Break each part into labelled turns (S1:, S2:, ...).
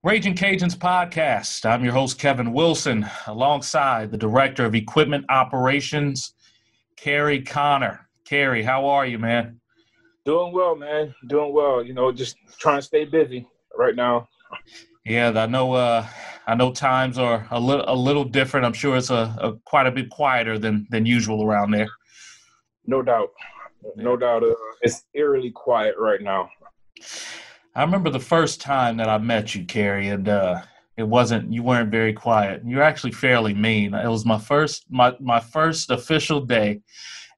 S1: Ragin Cajuns podcast. I'm your host, Kevin Wilson, alongside the Director of Equipment Operations, Kerry Connor. Kerry, how are you, man?
S2: Doing well, man. Doing well. Just trying to stay busy right now.
S1: Yeah, I know times are a little different. I'm sure it's quite a bit quieter than usual around there.
S2: No doubt. No doubt. It's eerily quiet right now.
S1: I remember the first time that I met you, Kerry, and you weren't very quiet. You were actually fairly mean. It was my first official day,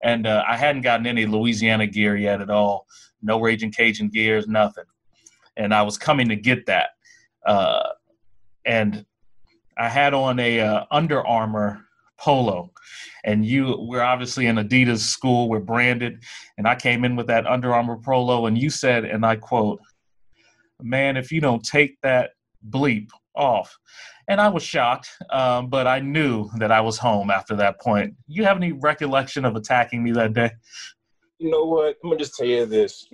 S1: and I hadn't gotten any Louisiana gear yet at all. No Ragin Cajun gears, nothing. And I was coming to get that. And I had on a Under Armour polo, and we're obviously in Adidas school. We're branded, and I came in with that Under Armour polo, and you said, and I quote, "Man, if you don't take that bleep off." And I was shocked, but I knew that I was home after that point. You have any recollection of attacking me that day?
S2: You know what? I'm gonna just tell you this.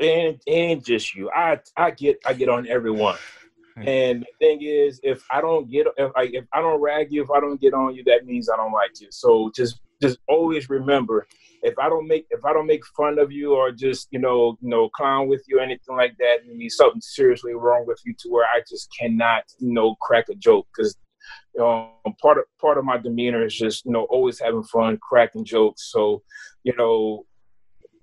S2: It ain't just you. I get on everyone. And the thing is, if I don't rag you, if I don't get on you, that means I don't like you. So just always remember, if I don't make fun of you or just clown with you or anything like that, it means something seriously wrong with you to where I just cannot crack a joke, because part of my demeanor is just always having fun, cracking jokes. So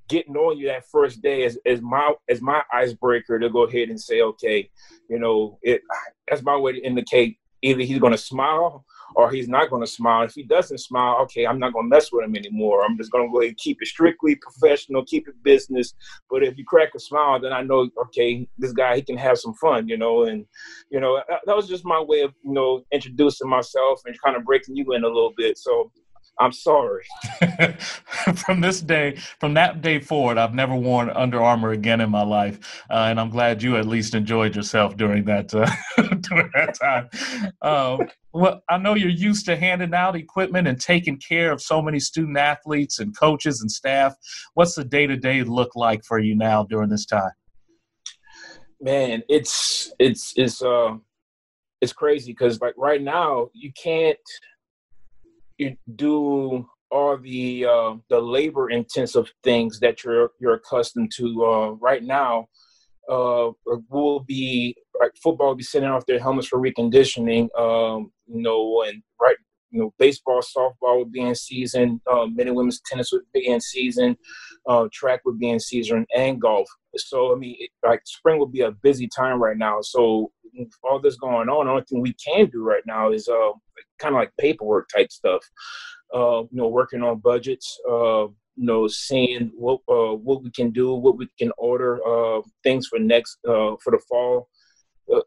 S2: getting on you that first day is my icebreaker to go ahead and say, okay, that's my way to indicate either he's going to smile or he's not going to smile. If he doesn't smile, okay, I'm not going to mess with him anymore. I'm just going to go ahead and keep it strictly professional, keep it business. But if you crack a smile, then I know, okay, this guy, he can have some fun, and that was just my way of, introducing myself and kind of breaking you in a little bit. So I'm sorry.
S1: From that day forward, I've never worn Under Armour again in my life, and I'm glad you at least enjoyed yourself during that time. Well, I know you're used to handing out equipment and taking care of so many student athletes and coaches and staff. What's the day-to-day look like for you now during this time?
S2: Man, it's crazy because like right now you can't do all the labor intensive things that you're accustomed to. Right now, football will be sending off their helmets for reconditioning. Baseball, softball would be in season. Men and women's tennis would be in season. Track would be in season, and golf. So spring will be a busy time right now. So all this going on, the only thing we can do right now is kind of like paperwork type stuff. Working on budgets. Seeing what we can do, what we can order, things for the fall.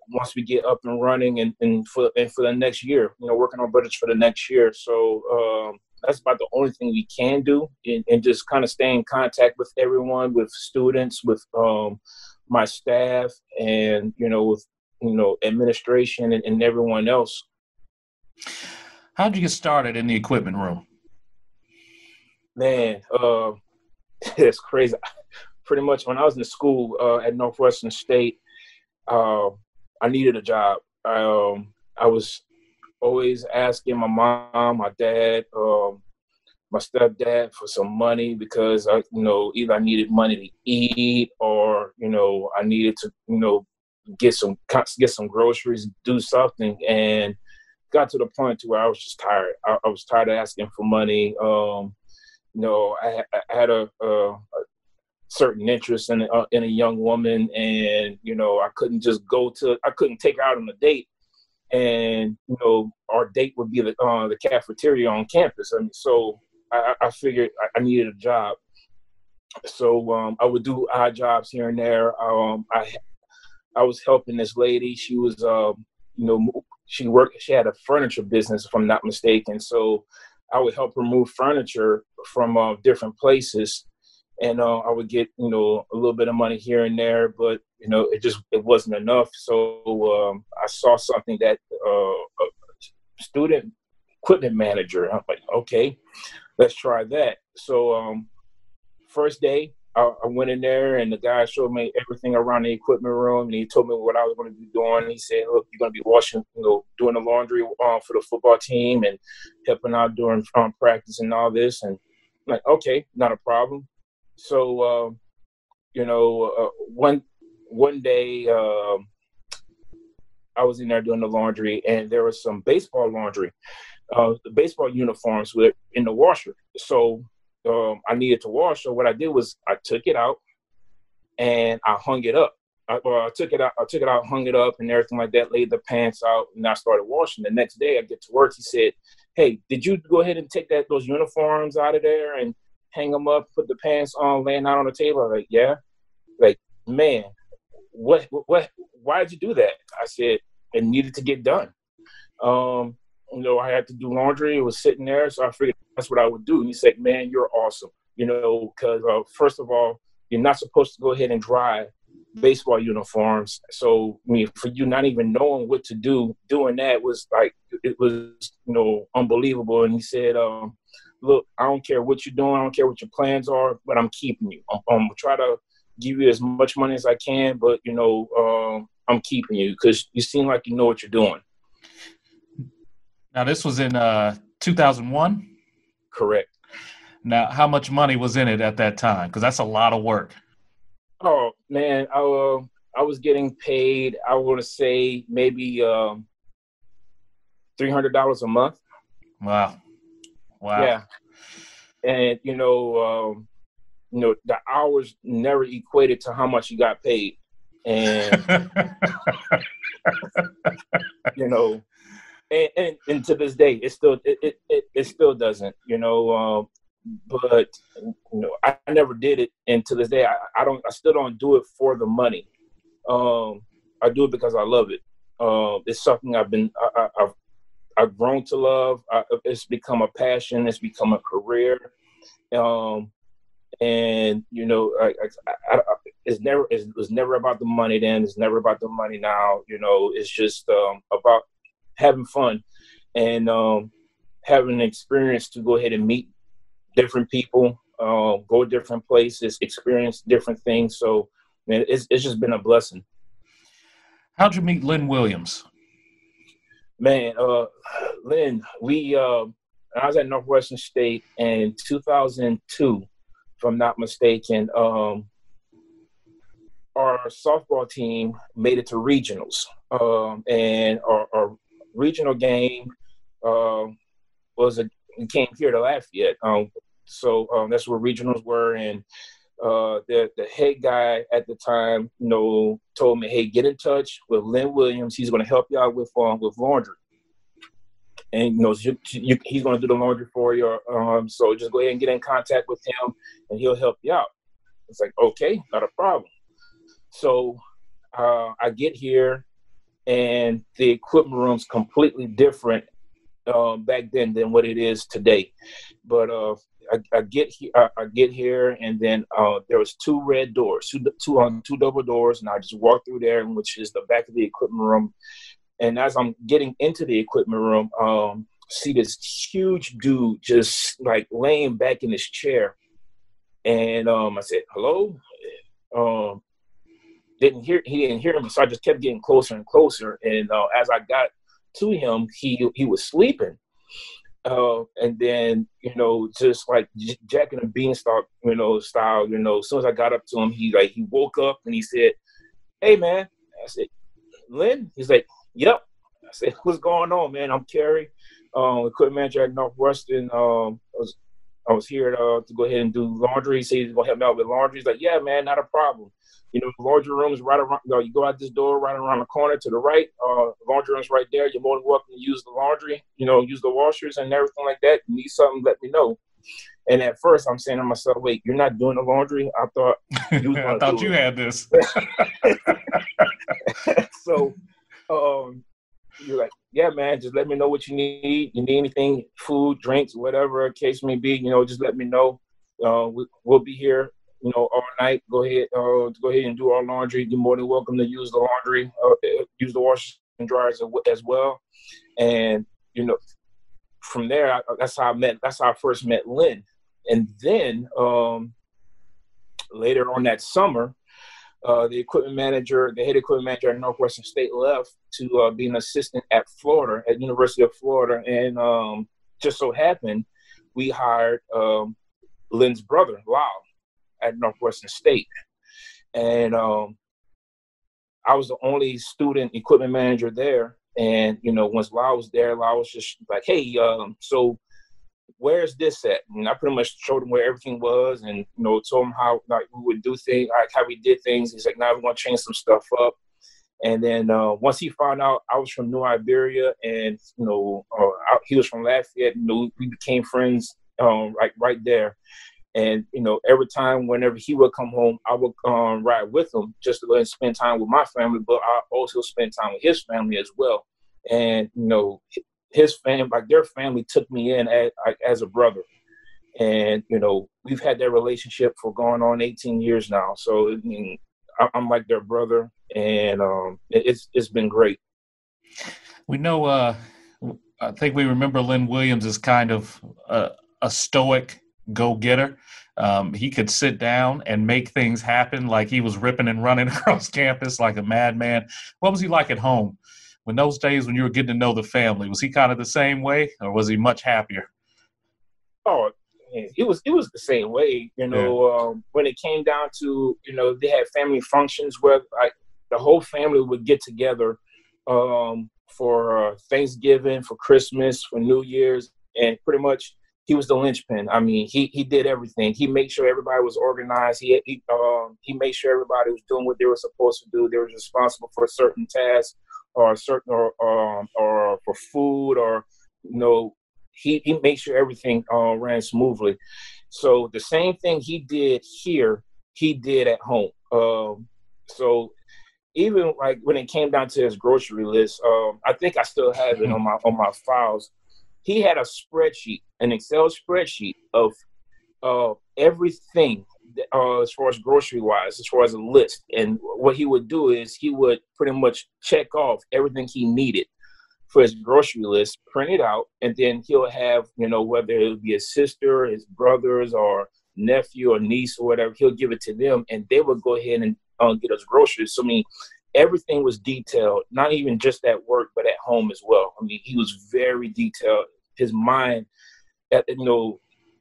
S2: Once we get up and running and for the next year, working on budgets for the next year. So that's about the only thing we can do, and just kind of stay in contact with everyone, with students, with my staff, and with administration and everyone else.
S1: How'd you get started in the equipment room?
S2: Man, it's crazy. Pretty much when I was in school at Northwestern State, I needed a job. I was always asking my mom, my dad, my stepdad for some money because either I needed money to eat or I needed to get some groceries, do something, and got to the point to where I was just tired. I was tired of asking for money. I had a certain interest in a young woman, and I couldn't take her out on a date, and our date would be the cafeteria on campus. So I figured I needed a job. So I would do odd jobs here and there. I was helping this lady. She was she had a furniture business, if I'm not mistaken. So I would help her move furniture from different places. And I would get, a little bit of money here and there, but, it wasn't enough. So I saw something that a student equipment manager, I'm like, okay, let's try that. So first day, I went in there, and the guy showed me everything around the equipment room, and he told me what I was going to be doing. He said, "Look, you're going to be washing, doing the laundry for the football team and helping out during practice and all this." And I'm like, okay, not a problem. So, one day I was in there doing the laundry, and there was some baseball laundry. The baseball uniforms were in the washer. So I needed to wash. So what I did was I took it out and I hung it up. I took it out, hung it up and everything like that, laid the pants out, and I started washing. The next day I get to work. He said, "Hey, did you go ahead and take those uniforms out of there and hang them up, put the pants on, laying out on the table?" I'm like, "Yeah." Like, "Man, why did you do that?" I said, "It needed to get done. I had to do laundry. It was sitting there, so I figured that's what I would do." And he said, "Man, you're awesome. Because first of all, you're not supposed to go ahead and dry baseball uniforms. So, I mean, for you not even knowing what to do, doing that was like, it was, unbelievable." And he said, "Look, I don't care what you're doing. I don't care what your plans are, but I'm keeping you. I'm try to give you as much money as I can, but, I'm keeping you because you seem like you know what you're doing."
S1: Now, this was in 2001?
S2: Correct.
S1: Now, how much money was in it at that time? Because that's a lot of work.
S2: Oh, man, I was getting paid, I want to say maybe $300 a month.
S1: Wow.
S2: Yeah. And, the hours never equated to how much you got paid. And, and to this day, it still doesn't, but I never did it, and to this day, I still don't do it for the money. I do it because I love it. It's something I've grown to love. It's become a passion. It's become a career. And it was never about the money then. It's never about the money now. It's just about having fun and having an experience to go ahead and meet different people, go different places, experience different things. So, man, it's just been a blessing.
S1: How'd you meet Lynn Williams?
S2: Man, Lynn, I was at Northwestern State in 2002, if I'm not mistaken. Our softball team made it to regionals, and our regional game we came here to Lafayette. So that's where regionals were, and the head guy at the time, told me, "Hey, get in touch with Lynn Williams. He's going to help you out with laundry, and he's going to do the laundry for you. So just go ahead and get in contact with him, and he'll help you out." It's like, okay, not a problem. So I get here, and the equipment room's completely different back then than what it is today. But I get here, and then there was two red doors, two double doors, and I just walked through there, which is the back of the equipment room. And as I'm getting into the equipment room, see this huge dude just like laying back in his chair, and I said, "Hello." He didn't hear me, so I just kept getting closer and closer. And as I got to him, he was sleeping. And then, just like Jack and the Beanstalk, style, as soon as I got up to him, he woke up and he said, "Hey, man." I said, "Lynn?" He's like, "Yep." I said, "What's going on, man? I'm Kerry, equipment manager at Northwestern. I was here to go ahead and do laundry." He said he's going to help me out with laundry. He's like, "Yeah, man, not a problem. The laundry room is right around, you go out this door, right around the corner to the right. Laundry room's right there. You're more than welcome to use the laundry, use the washers and everything like that. You need something, let me know." And at first I'm saying to myself, "Wait, you're not doing the laundry? I thought you was
S1: I thought you had this."
S2: So you're like, "Yeah, man, just let me know what you need. You need anything, food, drinks, whatever the case may be, just let me know. We'll be here, all night. Go ahead and do our laundry. You're more than welcome to use the laundry, use the washers and dryers as well." And, from there, that's how I first met Lynn. And then later on that summer, the head equipment manager at Northwestern State left to be an assistant at University of Florida. And just so happened, we hired Lynn's brother, Lyle, at Northwestern State. And I was the only student equipment manager there. And, once Lyle was there, Lyle was just like, hey, so where's this at? And I pretty much showed him where everything was and, told him how we would do things, like how we did things. He's like, now we're going to change some stuff up. And then once he found out I was from New Iberia and, he was from Lafayette, we became friends right there. And, every time, whenever he would come home, I would ride with him just to go and spend time with my family, but I also spend time with his family as well. And, his family, their family took me in as a brother. And, we've had that relationship for going on 18 years now. So, I'm like their brother, and it's been great.
S1: We know, I think we remember Lynn Williams as kind of a stoic go-getter. He could sit down and make things happen, like he was ripping and running across campus like a madman. What was he like at home? When those days when you were getting to know the family, was he kind of the same way, or was he much happier?
S2: Oh, it was the same way. When it came down to, they had family functions where the whole family would get together for Thanksgiving, for Christmas, for New Year's, and pretty much he was the linchpin. I mean, he did everything. He made sure everybody was organized. He made sure everybody was doing what they were supposed to do. They were responsible for certain tasks or for food, or he made sure everything ran smoothly. So the same thing he did here, he did at home. So even like when it came down to his grocery list, I think I still have it on my files. He had a spreadsheet, an Excel spreadsheet of everything as far as grocery-wise, as far as a list. And what he would do is he would pretty much check off everything he needed for his grocery list, print it out, and then he'll have, whether it would be his sister, his brothers, or nephew or niece or whatever, he'll give it to them, and they would go ahead and get us groceries. So, I mean, everything was detailed, not even just at work, but at home as well. I mean, he was very detailed. His mind,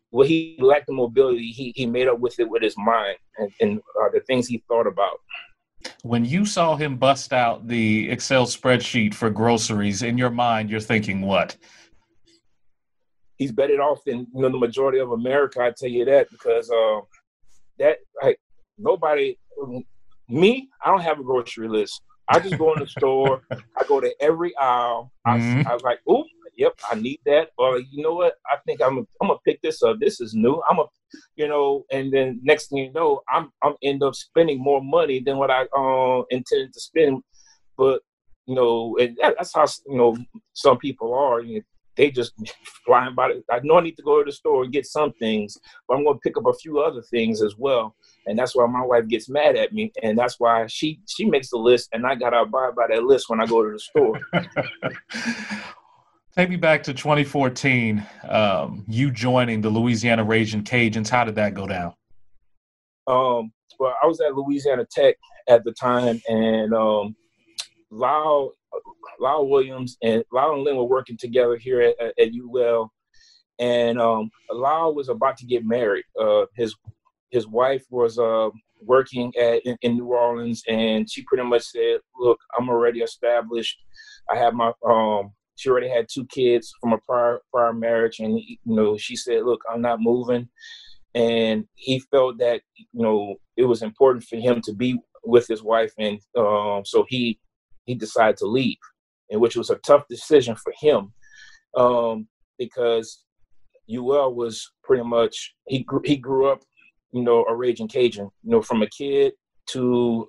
S2: what he lacked the mobility, he made up with it with his mind and the things he thought about.
S1: When you saw him bust out the Excel spreadsheet for groceries, in your mind, you're thinking what?
S2: He's better off than the majority of America, I tell you that, because nobody, me, I don't have a grocery list. I just go in the store. I go to every aisle. I was like, "Ooh, yep, I need that." Or you know what? I think I'm gonna pick this up. This is new. And then next thing you know, I'm end up spending more money than what I intended to spend. But and that's how some people are. They just flying by it. I know I need to go to the store and get some things, but I'm going to pick up a few other things as well. And that's why my wife gets mad at me. And that's why she makes the list, and I got to abide by that list when I go to the store.
S1: Take me back to 2014, you joining the Louisiana Ragin Cajuns. How did that go down?
S2: Well, I was at Louisiana Tech at the time, and Lyle Williams and Lyle and Lynn were working together here at UL, and Lyle was about to get married. His wife was working in New Orleans, and she pretty much said, "Look, I'm already established. I have my she already had 2 kids from a prior marriage, and she said, look, I'm not moving." And he felt that it was important for him to be with his wife, and so he decided to leave, and which was a tough decision for him, because UL was pretty much he grew up a Ragin Cajun, from a kid to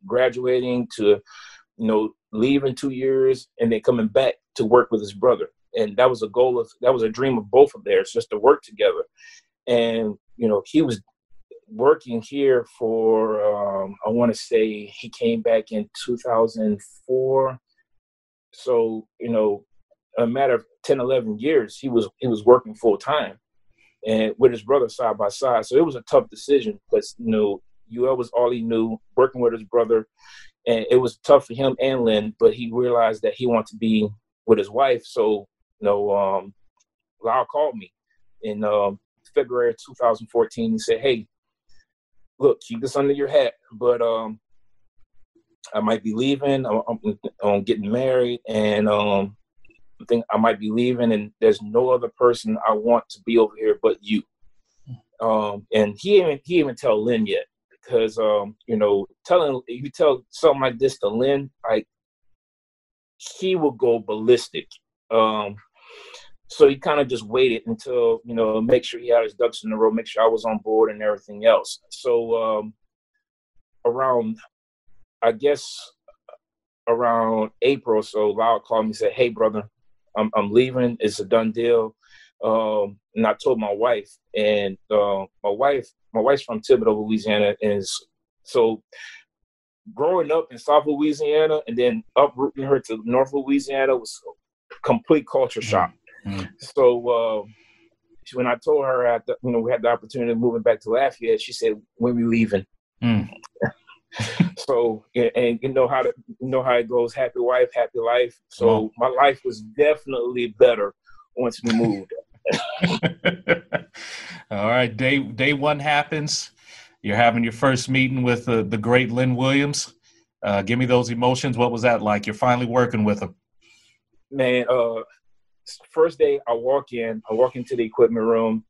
S2: graduating to leaving 2 years and then coming back to work with his brother. And that was a dream of both of theirs, just to work together. And he was working here for I want to say he came back in 2004. So a matter of 10, 11 years he was working full time. and with his brother side by side. So it was a tough decision because, UL was all he knew, working with his brother. And it was tough for him and Lynn, but he realized that he wanted to be with his wife. So, Lyle called me in February of 2014. He said, "Hey, look, keep this under your hat, but I might be leaving. I'm getting married, and I think I might be leaving, and there's no other person I want to be over here but you." And he even tell Lynn yet, because if you tell something like this to Lynn, like, he will go ballistic. So he kind of just waited until, make sure he had his ducks in a row, make sure I was on board and everything else. So around April or so, Lyle called me and said, "Hey, brother, I'm leaving. It's a done deal." And I told my wife, and my wife's from Thibodaux, Louisiana, and so growing up in South Louisiana and then uprooting her to North Louisiana was a complete culture shock. Mm-hmm. So when I told her we had the opportunity of moving back to Lafayette, she said, "When we leaving?" Mm. So, and you know how it goes: happy wife, happy life. So my life was definitely better once we moved.
S1: All right, day one happens. You're having your first meeting with the great Lynn Williams. Give me those emotions. What was that like? You're finally working with him.
S2: Man, first day I walk into the equipment room.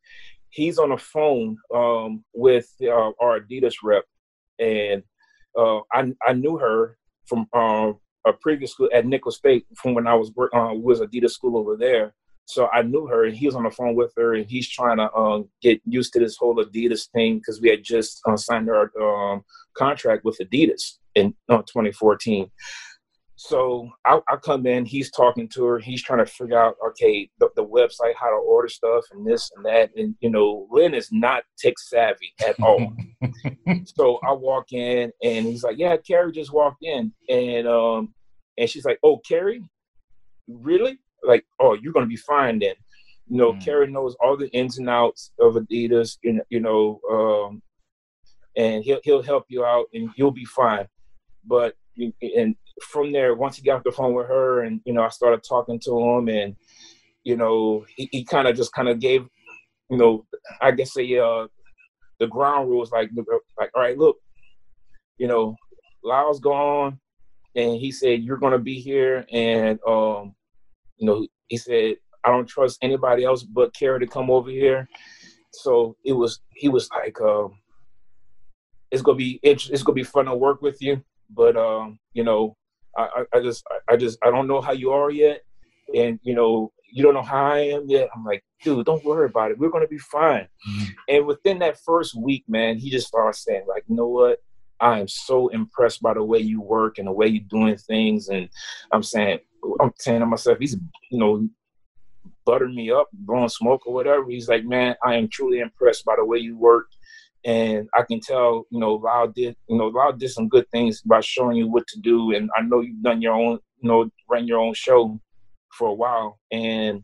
S2: He's on the phone with our Adidas rep, and I knew her from a previous school at Nicholls State, from when I was Adidas school over there. So I knew her, and he was on the phone with her, and he's trying to get used to this whole Adidas thing, because we had just signed our contract with Adidas in 2014. So I come in, he's talking to her, he's trying to figure out, okay, the website, how to order stuff and this and that. And, Lynn is not tech savvy at all. So I walk in, and he's like, "Yeah, Kerry just walked in." And she's like, "Oh, Kerry? Really?" Like, "Oh, you're going to be fine then." Kerry knows all the ins and outs of Adidas, and he'll help you out, and you'll be fine. But, and from there, once he got off the phone with her, and, I started talking to him, and, he kind of gave, I guess the ground rules, like, all right, look, Lyle's gone, and he said, "You're going to be here." And, he said, "I don't trust anybody else but Kerry to come over here." So he was like, it's going to be fun to work with you. But, I don't know how you are yet. And, you don't know how I am yet. I'm like, "Dude, don't worry about it. We're going to be fine." Mm-hmm. And within that first week, man, he just started saying, like, "You know what? I am so impressed by the way you work and the way you're doing things." And I'm saying to myself, he's, buttering me up, blowing smoke or whatever. He's like, "Man, I am truly impressed by the way you work. And I can tell, Lyle did some good things by showing you what to do. And I know you've done your own, run your own show for a while. And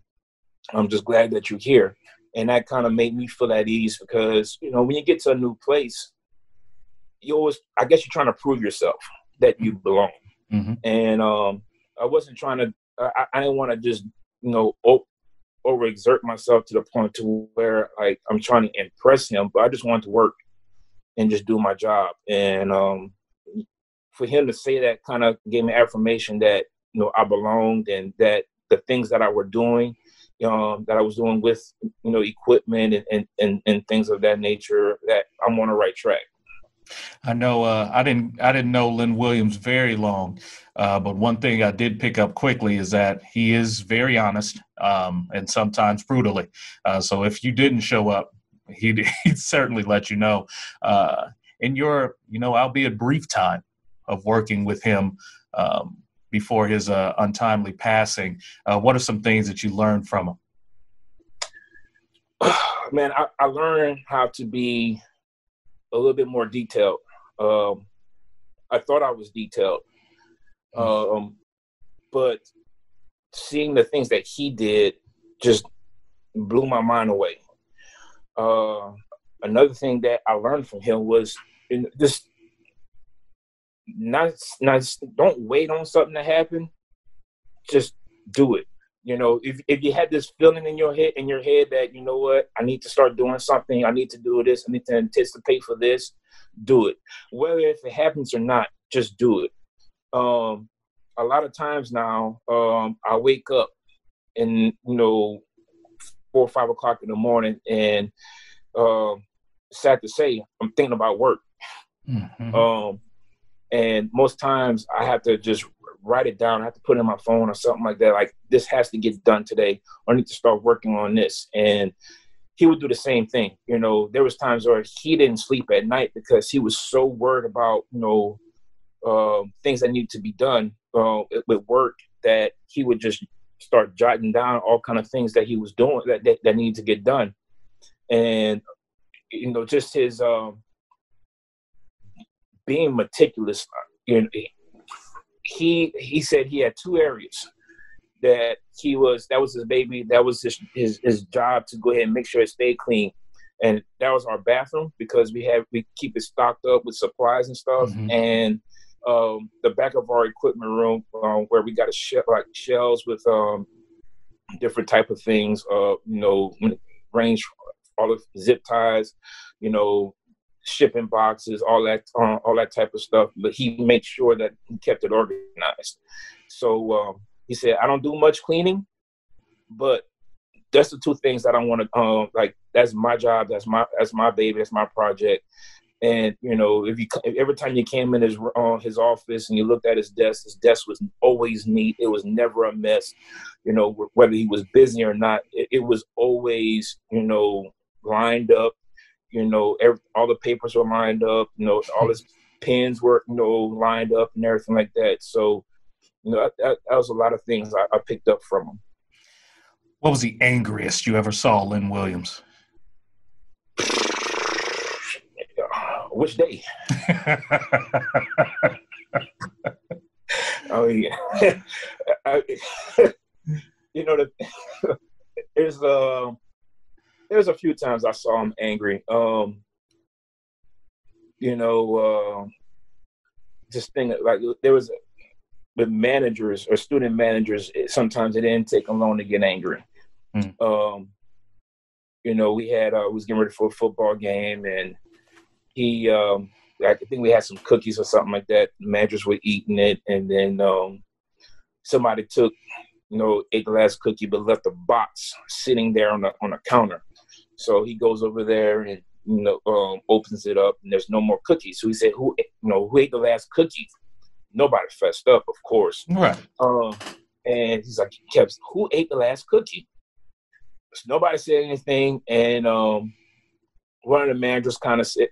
S2: I'm just glad that you're here." And that kind of made me feel at ease, because, when you get to a new place, I guess you're trying to prove yourself that you belong. Mm-hmm. And I wasn't trying to, I didn't want to just, overexert myself to the point to where, like, I'm trying to impress him, but I just wanted to work and just do my job. And for him to say that kind of gave me affirmation that, I belonged, and that the things that I was doing with, equipment and things of that nature, that I'm on the right track.
S1: I know I didn't know Lynn Williams very long, but one thing I did pick up quickly is that he is very honest, and sometimes brutally. So if you didn't show up, he'd certainly let you know. In your, albeit brief time of working with him before his untimely passing, what are some things that you learned from him?
S2: Man, I learned how to be a little bit more detailed. I thought I was detailed, but seeing the things that he did just blew my mind away. Another thing that I learned from him was just not don't wait on something to happen. Just do it. You know, if you had this feeling in your head that, you know what, I need to start doing something, I need to do this, I need to anticipate for this, do it. Whether if it happens or not, just do it. A lot of times now, I wake up and, 4 or 5 o'clock in the morning, and sad to say, I'm thinking about work. Mm-hmm. And most times I have to just write it down. I have to put it in my phone or something like that. Like, this has to get done today, or I need to start working on this. And he would do the same thing. There was times where he didn't sleep at night because he was so worried about, things that need to be done with work, that he would just start jotting down all kind of things that he was doing that needed to get done. And, just his being meticulous. He said he had 2 areas that was his baby. That was his job, to go ahead and make sure it stayed clean. And that was our bathroom, because we keep it stocked up with supplies and stuff. Mm-hmm. And the back of our equipment room, where we got shelves with different type of things, range all of zip ties, shipping boxes, all that type of stuff. But he made sure that he kept it organized. So he said, I don't do much cleaning, but that's the 2 things that I want to that's my job, that's my baby, that's my project. And every time you came in his office and you looked at his desk was always neat. It was never a mess. Whether he was busy or not, it was always lined up. All the papers were lined up. All his pens were lined up and everything like that. So that was a lot of things I picked up from him.
S1: What was the angriest you ever saw Lynn Williams?
S2: Which day? Oh yeah. There's a few times I saw him angry. Just think like there was with managers or student managers. Sometimes it didn't take them long to get angry. Mm. We was getting ready for a football game, and he, I think we had some cookies or something like that. The managers were eating it, and then somebody took, ate the last cookie, but left a box sitting there on the counter. So he goes over there and opens it up, and there's no more cookies. So he said, "Who ate the last cookie?" Nobody fessed up, of course.
S1: Right.
S2: And he's like, "Who ate the last cookie?" So nobody said anything, and one of the managers kind of said,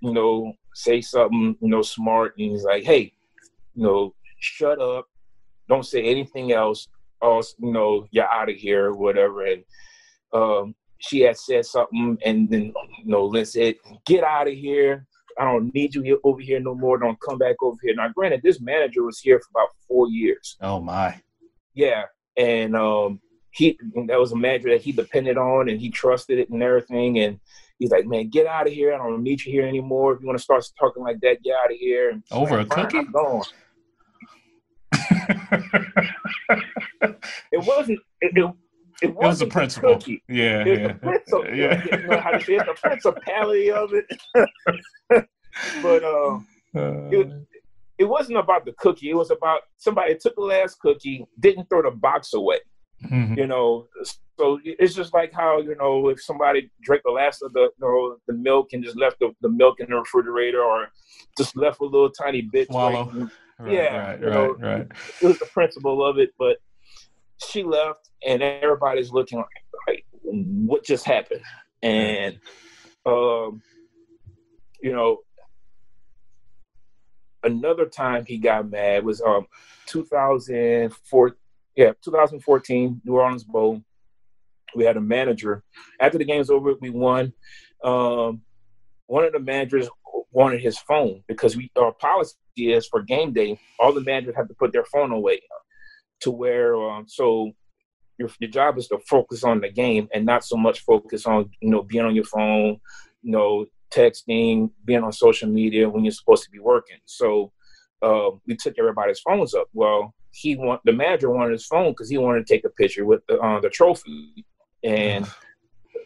S2: say something, smart, and he's like, "Hey, shut up, don't say anything else, or you're out of here," or whatever. And she had said something, and then Lynn said, "Get out of here. I don't need you over here no more. Don't come back over here." Now, granted, this manager was here for about 4 years.
S1: Oh my.
S2: Yeah, and that was a manager that he depended on, and he trusted it and everything. And he's like, "Man, get out of here. I don't need you here anymore. If you want to start talking like that, get out of here." And
S1: over like, a cookie?
S2: I'm gone. It wasn't. It was the principle. Cookie.
S1: Yeah,
S2: it was
S1: yeah.
S2: The principle.
S1: Yeah.
S2: How to say it? The principality of it. But it wasn't about the cookie. It was about somebody took the last cookie, didn't throw the box away. Mm-hmm. So it's just like how if somebody drank the last of the milk and just left the milk in the refrigerator, or just left a little tiny bit.
S1: Swallow.
S2: Right.
S1: Right.
S2: It was the principle of it, but she left, and everybody's looking like what just happened? And another time he got mad was 2014 New Orleans Bowl. We had a manager. After the game's over, we won. One of the managers wanted his phone, because our policy is for game day, all the managers have to put their phone away, to where so your job is to focus on the game and not so much focus on, being on your phone, texting, being on social media when you're supposed to be working. So we took everybody's phones up. Well, the manager wanted his phone because he wanted to take a picture with the trophy. And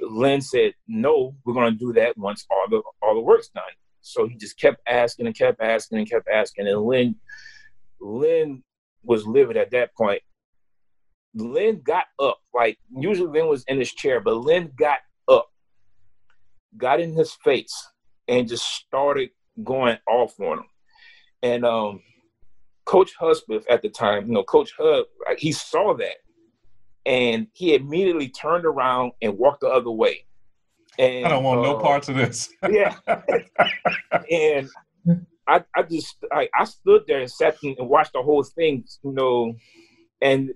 S2: Lynn said, no, we're going to do that once all the work's done. So he just kept asking and kept asking and kept asking. And Lynn was livid at that point. Lynn got up. Like, usually Lynn was in his chair, but Lynn got up, got in his face, and just started going off on him. And Coach Hudspeth at the time, Coach Hud, he saw that. And he immediately turned around and walked the other way. And
S1: I don't want no parts of this.
S2: Yeah. And I stood there and sat and watched the whole thing, and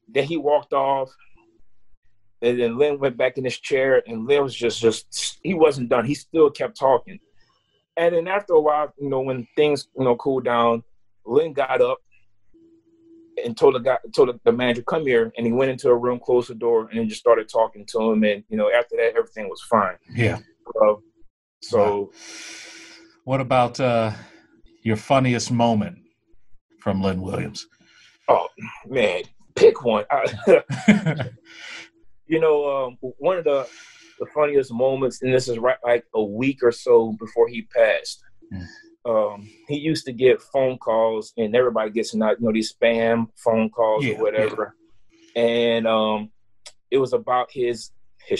S2: then he walked off. And then Lynn went back in his chair, and Lynn was just he wasn't done. He still kept talking. And then after a while, when things, cooled down, Lynn got up and told the manager, come here. And he went into a room, closed the door, and then just started talking to him. And, after that, everything was fine.
S1: Yeah.
S2: So.
S1: What about your funniest moment from Lynn Williams?
S2: Oh, man, pick one. One of the funniest moments, and this is right like a week or so before he passed. He used to get phone calls, and everybody gets these spam phone calls or whatever. Yeah. And it was about his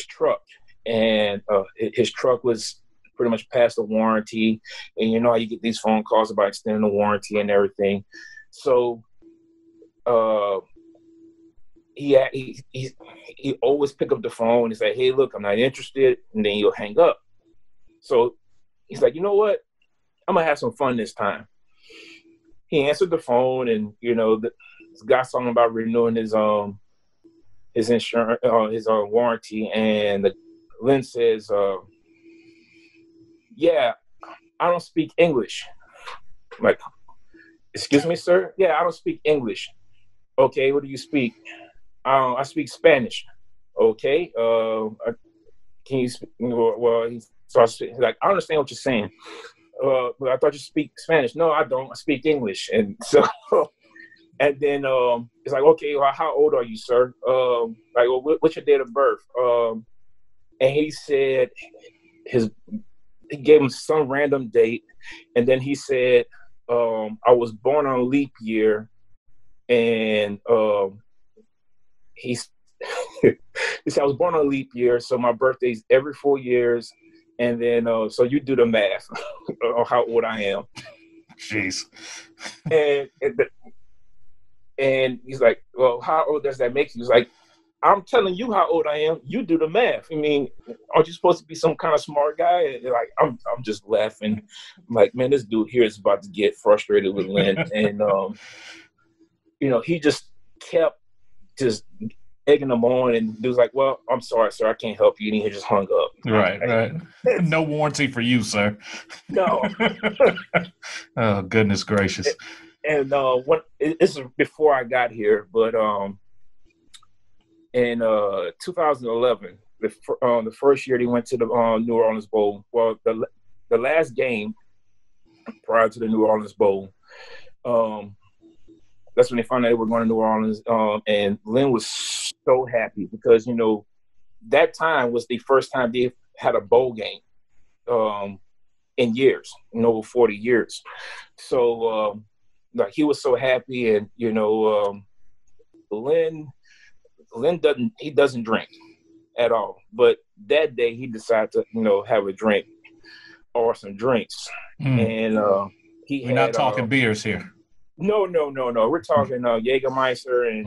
S2: truck, and his truck was pretty much past the warranty. And how you get these phone calls about extending the warranty and everything. So he always pick up the phone and say, hey, look, I'm not interested. And then he'll hang up. So he's like, you know what? I'm going to have some fun this time. He answered the phone, and, this guy's talking about renewing his insurance, his warranty. And Lynn says, yeah, I don't speak English. I'm like, excuse me, sir? Yeah, I don't speak English. Okay, what do you speak? I speak Spanish. Okay. Can you speak? Well, he's like, I understand what you're saying. But I thought you speak Spanish. No, I don't. I speak English. And so, and then it's like, okay, well, how old are you, sir? Like, well, what's your date of birth? And he said he gave him some random date. And then he said, I was born on leap year. And he said, I was born on leap year. So my birthday's every 4 years. And then, so you do the math on how old I am.
S1: Jeez.
S2: And he's like, well, how old does that make you? He's like, I'm telling you how old I am. You do the math. I mean, aren't you supposed to be some kind of smart guy? And like, I'm just laughing. I'm like, man, this dude here is about to get frustrated with Lynn. And, he just kept just egging him on, and he was like, well, I'm sorry, sir, I can't help you. And he just hung up.
S1: Right. No warranty for you, sir.
S2: No.
S1: Oh, goodness gracious.
S2: And this is before I got here, but in 2011, the first year they went to the New Orleans Bowl. Well, the last game prior to the New Orleans Bowl, that's when they found out they were going to New Orleans. And Lynn was so happy because, that time was the first time they had a bowl game in years, over 40 years. So, he was so happy. And, Lynn doesn't drink at all. But that day he decided to, have a drink or some drinks. And
S1: we're not talking beers here.
S2: No. We're talking Jägermeister, and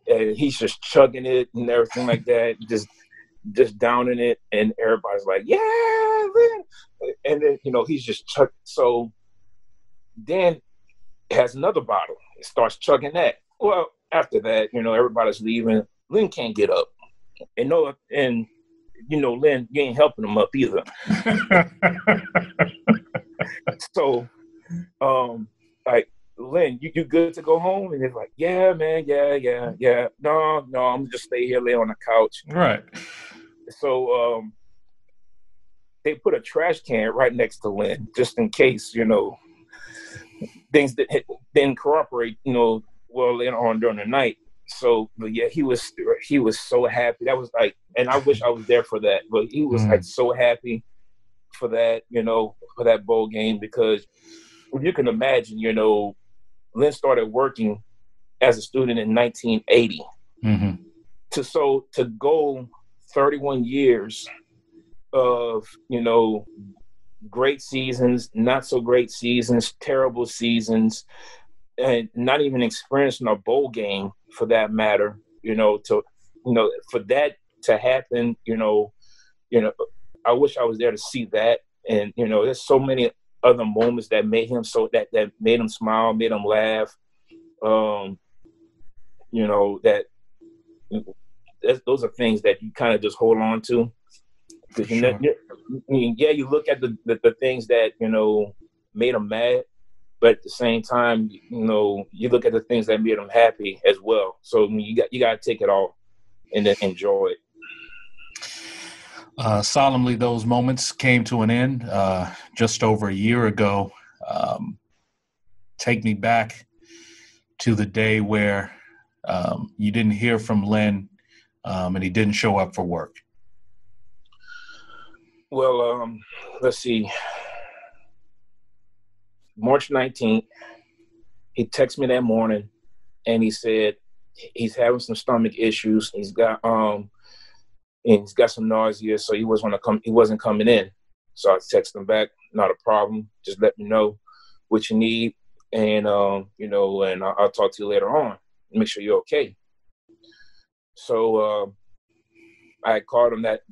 S2: and he's just chugging it and everything like that, just downing it, and everybody's like, "Yeah, Lynn!" And then he's just chugging. So then has another bottle, and starts chugging that. Well, after that, everybody's leaving. Lynn can't get up, and Lynn, you ain't helping him up either. So, Lynn, you good to go home? And they're like, yeah, man, yeah. No, I'm just stay here, lay on the couch.
S1: Right.
S2: So they put a trash can right next to Lynn, just in case, things that didn't cooperate, well later on during the night. So, but yeah, he was so happy. That was like, and I wish I was there for that, but he was like so happy for that, for that bowl game, because you can imagine, Lynn started working as a student in 1980.
S1: Mm-hmm.
S2: To go 31 years of, great seasons, not so great seasons, terrible seasons, and not even experiencing a bowl game for that matter, for that to happen, I wish I was there to see that. And, there's so many other moments that made him that made him smile, made him laugh. Those are things that you kind of just hold on to. Because
S1: Sure.
S2: you look at the things that made him mad, but at the same time, you look at the things that made him happy as well. So you got to take it all and then enjoy it.
S1: Solemnly, those moments came to an end just over a year ago. Take me back to the day where you didn't hear from Len and he didn't show up for work.
S2: Well, let's see. March 19th, he texted me that morning and he said he's having some stomach issues. He's got some nausea, so he wasn't coming in. So I texted him back, not a problem. Just let me know what you need, and and I'll talk to you later on. Make sure you're okay. So I called him that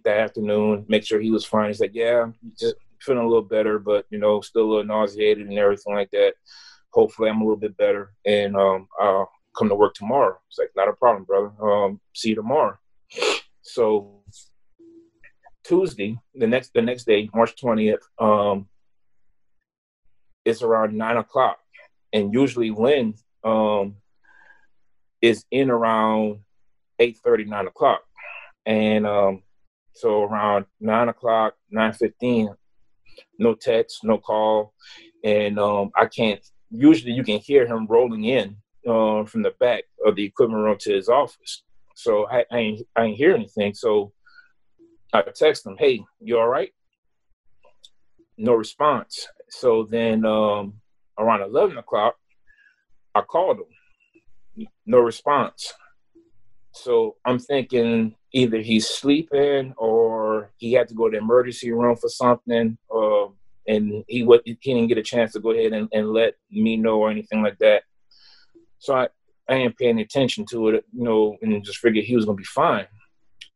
S2: afternoon, make sure he was fine. He's like, yeah, just feeling a little better, but still a little nauseated and everything like that. Hopefully I'm a little bit better, and I'll come to work tomorrow. It's like, not a problem, brother. See you tomorrow. So Tuesday, the next day, March 20th, it's around 9:00, and usually Lynn is in around 8:30, 9:00, and so around 9:00, 9:15, no text, no call, and I can't. Usually, you can hear him rolling in from the back of the equipment room to his office. So I ain't hear anything. So I text him, "Hey, you all right?" No response. So then around 11:00, I called him. No response. So I'm thinking either he's sleeping or he had to go to the emergency room for something, and he didn't get a chance to go ahead and let me know or anything like that. So I ain't paying attention to it, and just figured he was gonna be fine.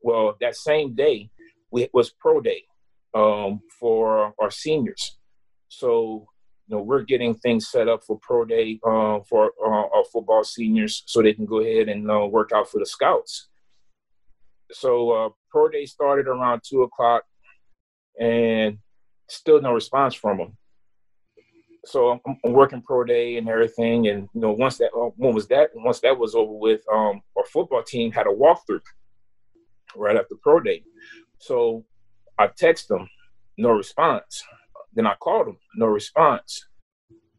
S2: Well, that same day was pro day for our seniors. So we're getting things set up for pro day for our football seniors, so they can go ahead and work out for the scouts. So pro day started around 2:00, and still no response from them. So I'm working pro day and everything, and once that was over with, our football team had a walkthrough right after pro day. So I text them, no response. Then I called him, no response.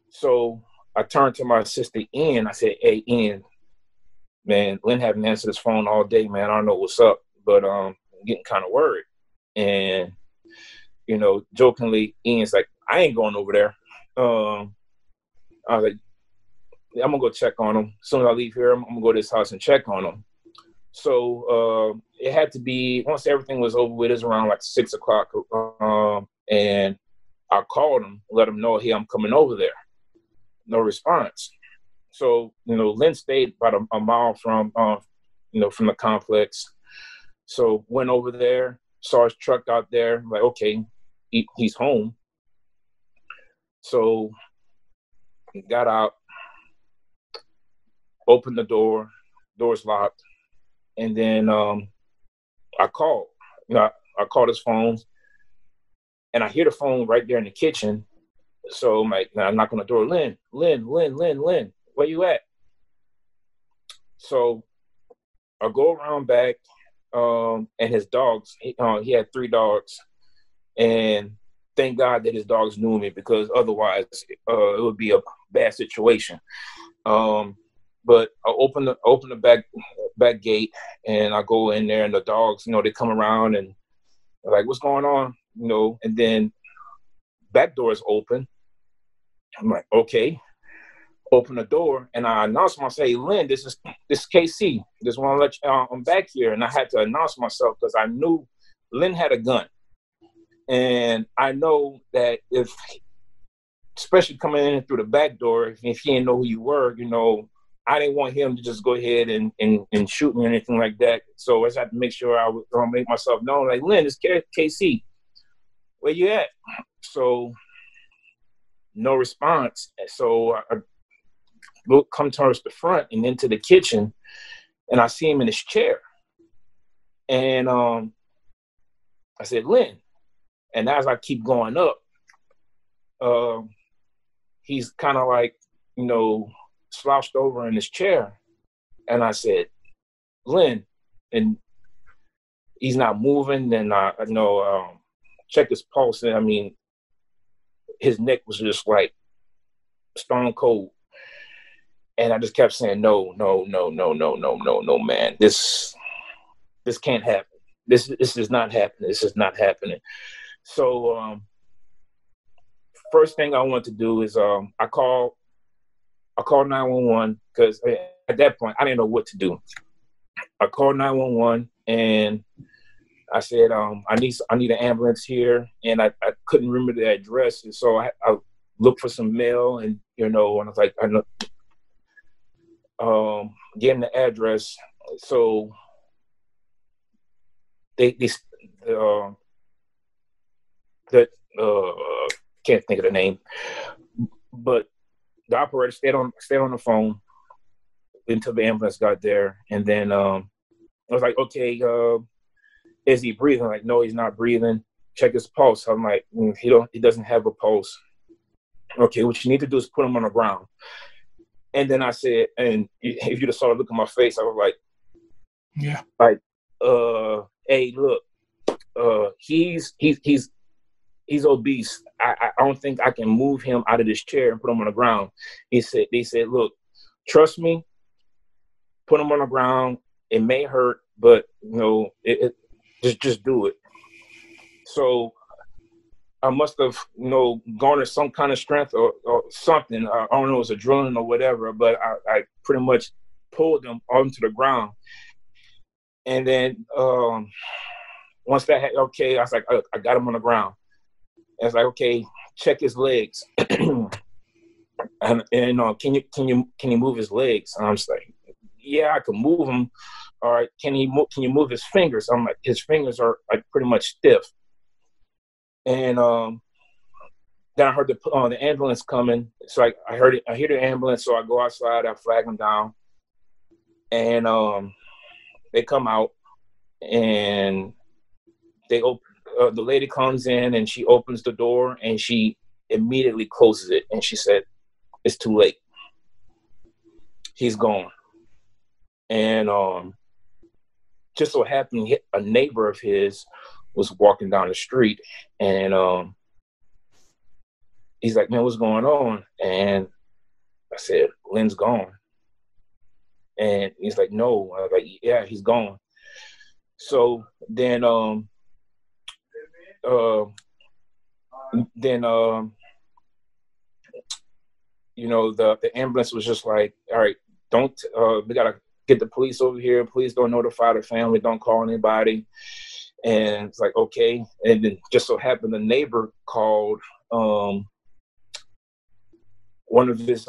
S2: So I turned to my assistant, Ian. I said, "Hey, Ian, man, Lynn haven't answered his phone all day, man. I don't know what's up, but I'm getting kind of worried." And, jokingly, Ian's like, "I ain't going over there." I was like, "I'm going to go check on him. As soon as I leave here, I'm going to go to his house and check on him." So it had to be, once everything was over with, it was around like 6:00. And I called him, let him know, "Hey, I'm coming over there." No response. So, Lynn stayed about a mile from the complex. So went over there, saw his truck out there, like, okay, he's home. So got out, opened the door's locked. And then I called. I called his phone, and I hear the phone right there in the kitchen. So I'm like, nah, I'm knocking on the door. Lynn, where you at? So I go around back, and his dogs, he had 3 dogs, and thank God that his dogs knew me, because otherwise it would be a bad situation. But I open the back gate, and I go in there, and the dogs, they come around and they're like, what's going on? And then back door is open. I'm like, okay. Open the door, and I announce myself, hey, Lynn, this is KC. Just want to let you, I'm back here. And I had to announce myself because I knew Lynn had a gun. And I know that especially coming in through the back door, if he didn't know who you were, I didn't want him to just go ahead and shoot me or anything like that. So I just had to make sure I was going to make myself known, like, Lynn, it's KC. Where you at? So no response. So I come towards the front and into the kitchen, and I see him in his chair. And I said, Lynn. And as I keep going up, he's kind of like, slouched over in his chair. And I said, Lynn. And he's not moving. And I check his pulse. And I mean, his neck was just like stone cold. And I just kept saying, no, man. This can't happen. This is not happening. This is not happening. So first thing I want to do is I call 911, because at that point I didn't know what to do. I called 911 and I said, I need an ambulance here, and I couldn't remember the address, and so I looked for some mail, and and I was like, I know. Gave him the address. So they can't think of the name, but the operator stayed on the phone until the ambulance got there. And then I was like, okay, is he breathing? Like, no, he's not breathing. Check his pulse. I'm like, he doesn't have a pulse. Okay, what you need to do is put him on the ground. And then I said, and if you'd have saw the look on my face, I was like,
S1: yeah,
S2: like, hey, look, he's obese. I don't think I can move him out of this chair and put him on the ground. They said, look, trust me, put him on the ground. It may hurt, but just do it. So I must have, garnered some kind of strength or something. I don't know, it was adrenaline or whatever, but I pretty much pulled him onto the ground. And then once that had, okay, I was like, I got him on the ground. I was like, okay, check his legs. and can you move his legs? And I'm just like, yeah, I can move him. All right, can you move his fingers? I'm like, his fingers are like pretty much stiff. And then I heard the ambulance coming. It's like I hear the ambulance, so I go outside, I flag them down, and they come out, and they open. The lady comes in and she opens the door and she immediately closes it, and she said, "It's too late. He's gone." And just so happened, a neighbor of his was walking down the street, and he's like, "Man, what's going on?" And I said, "Lynn's gone." And he's like, "No." I was like, "Yeah, he's gone." So then the ambulance was just like, "All right, we gotta get the police over here. Please don't notify the family. Don't call anybody." And it's like, okay. And then just so happened the neighbor called one of his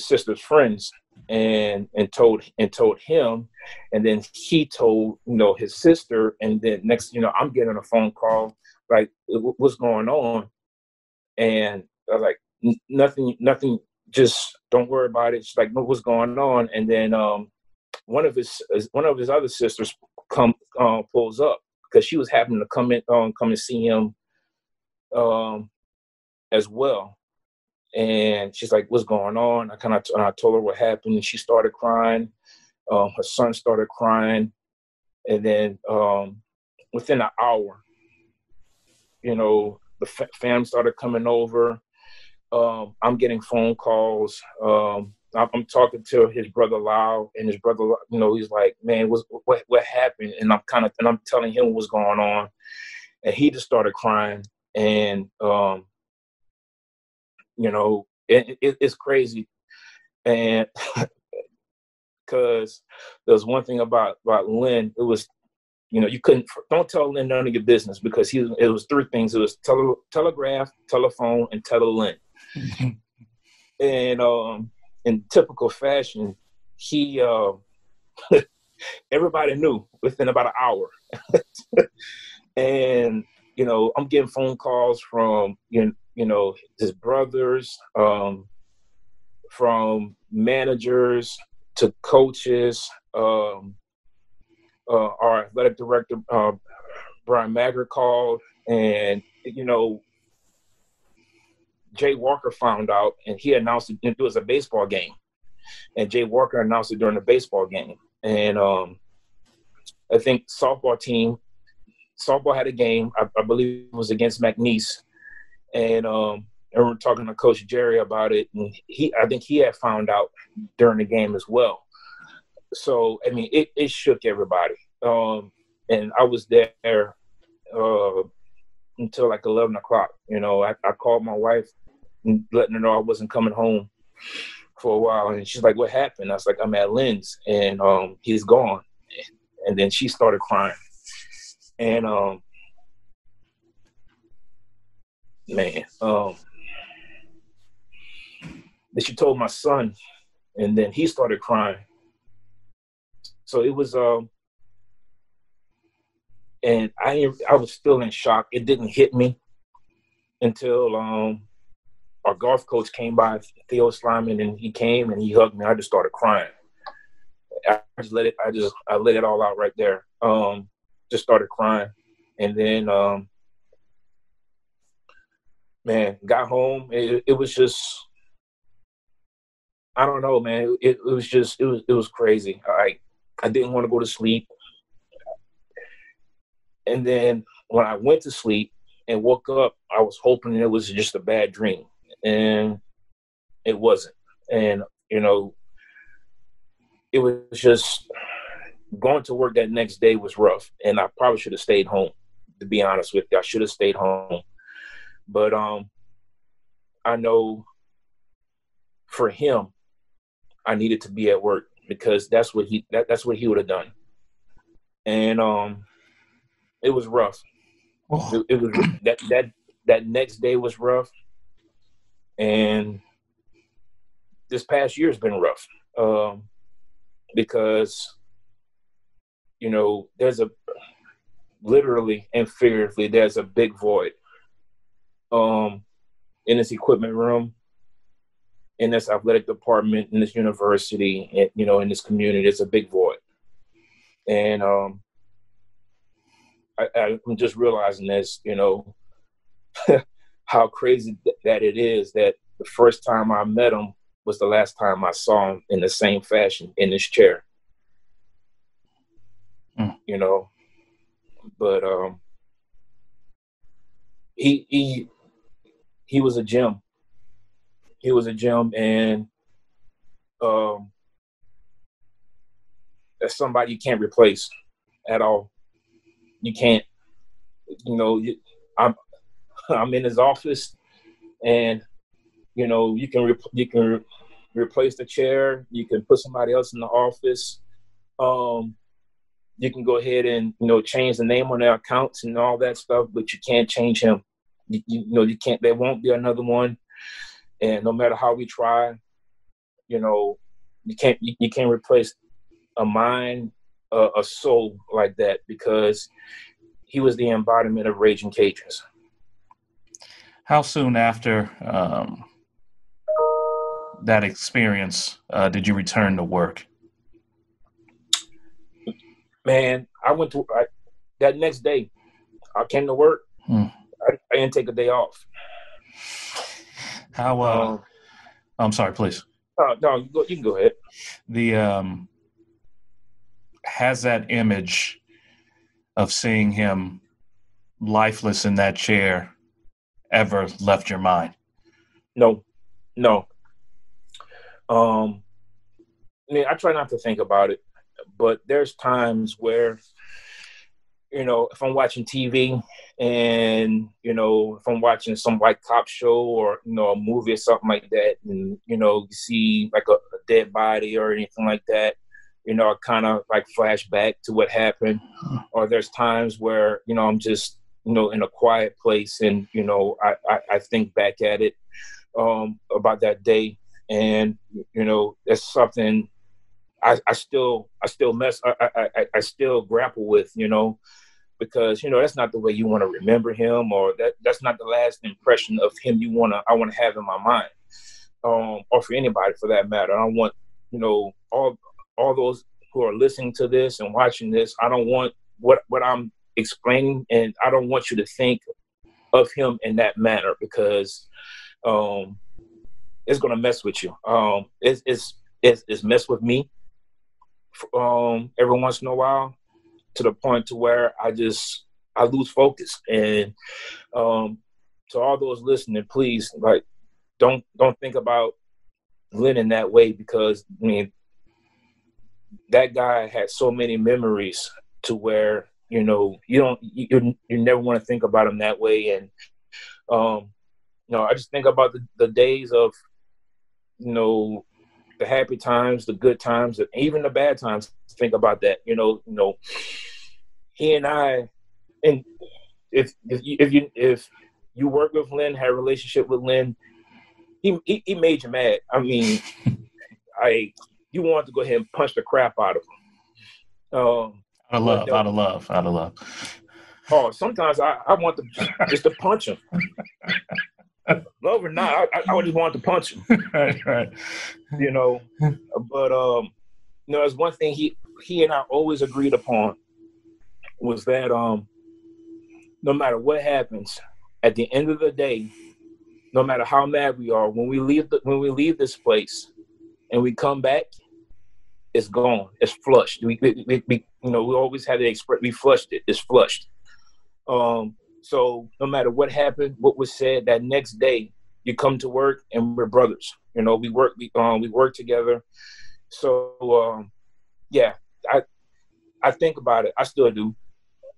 S2: sister's friends and told him, and then he told his sister, and then next I'm getting a phone call like, what's going on? And I was like, nothing, just don't worry about it. She's like, what's going on? And then one of his other sisters pulls up because she was having to come and see him as well. And she's like, "What's going on?" I told her what happened, and she started crying. Her son started crying, and then within an hour, the fam started coming over. I'm getting phone calls. I'm talking to his brother Lau, and his brother, he's like, "Man, what happened?" And I'm telling him what's going on, and he just started crying. And it's crazy, and because there was one thing about Lynn, it was, you don't tell Lynn none of your business, because it was three things. It was telegraph, telephone, and tele-Lynn. And in typical fashion, he everybody knew within about an hour. And I'm getting phone calls from his brothers, from managers to coaches. Our athletic director, Brian Maggart, called, and Jay Walker found out, and he announced it. It was a baseball game, and Jay Walker announced it during the baseball game. And I think softball had a game. I believe it was against McNeese, and we were talking to Coach Jerry about it, and I think he had found out during the game as well. So I mean, it shook everybody. And I was there until like 11 o'clock. I called my wife and letting her know I wasn't coming home for a while. And she's like, "What happened?" I was like, "I'm at Lynn's, and he's gone." And then she started crying. And then she told my son, and then he started crying. So it was and I was still in shock. It didn't hit me until our golf coach came by, Theo Slyman, and he came and he hugged me. I just started crying. I let it all out right there. Just started crying. And then got home. It was just, I don't know, man. It was crazy. I didn't want to go to sleep. And then when I went to sleep and woke up, I was hoping it was just a bad dream, and it wasn't. And it was just, going to work that next day was rough, and I probably should have stayed home. To be honest with you, I should have stayed home. But I know for him, I needed to be at work, because that's what he would have done. And it was rough. Oh. It was that next day was rough, and this past year has been rough, because there's literally and figuratively, there's a big void in this equipment room, in this athletic department, in this university, and in this community. There's a big void. And I'm just realizing this, how crazy that it is, that the first time I met him was the last time I saw him in the same fashion in this chair. But he was a gem. He was a gem, and that's somebody you can't replace at all. You can't. I'm in his office, and you can replace the chair. You can put somebody else in the office. You can go ahead and change the name on their accounts and all that stuff, but you can't change him. You can't. There won't be another one, and no matter how we try, you can't replace a mind, a soul like that, because he was the embodiment of Ragin Cajuns.
S1: How soon after that experience did you return to work?
S2: Man, I went to that next day. I came to work. I didn't take a day off.
S1: How? I'm sorry, please.
S2: No, you can go ahead.
S1: The has that image of seeing him lifeless in that chair ever left your mind?
S2: No. I mean, I try not to think about it, but there's times where, if I'm watching TV and, if I'm watching some like cop show or, a movie or something like that, and, you see like a dead body or anything like that, I kind of like flash back to what happened. Or there's times where, I'm just, in a quiet place and, I think back at it about that day. And, that's something I still grapple with, because, that's not the way you want to remember him, or that's not the last impression of him I want to have in my mind, or for anybody for that matter. I don't want, all those who are listening to this and watching this, I don't want what I'm explaining, and I don't want you to think of him in that manner, because it's going to mess with you. It's messed with me every once in a while, to the point to where I lose focus. And to all those listening, please, like, don't think about Lynn in that way, because I mean, that guy had so many memories to where, you never want to think about him that way. And I just think about the days of, the happy times, the good times, and even the bad times. Think about that. He and I, and if you work with Lynn, had a relationship with Lynn, he made you mad. I mean, you want to go ahead and punch the crap out of him.
S1: Out of love.
S2: Oh, sometimes I want just to punch him. Love or not, I would just want to punch him.
S1: Right.
S2: But there's one thing he and I always agreed upon, was that no matter what happens, at the end of the day, no matter how mad we are, when we leave this place and we come back, it's gone. It's flushed. We always had to express. We flushed it. It's flushed. So no matter what happened, what was said, that next day you come to work and we're brothers. We work together. So yeah, I think about it. I still do,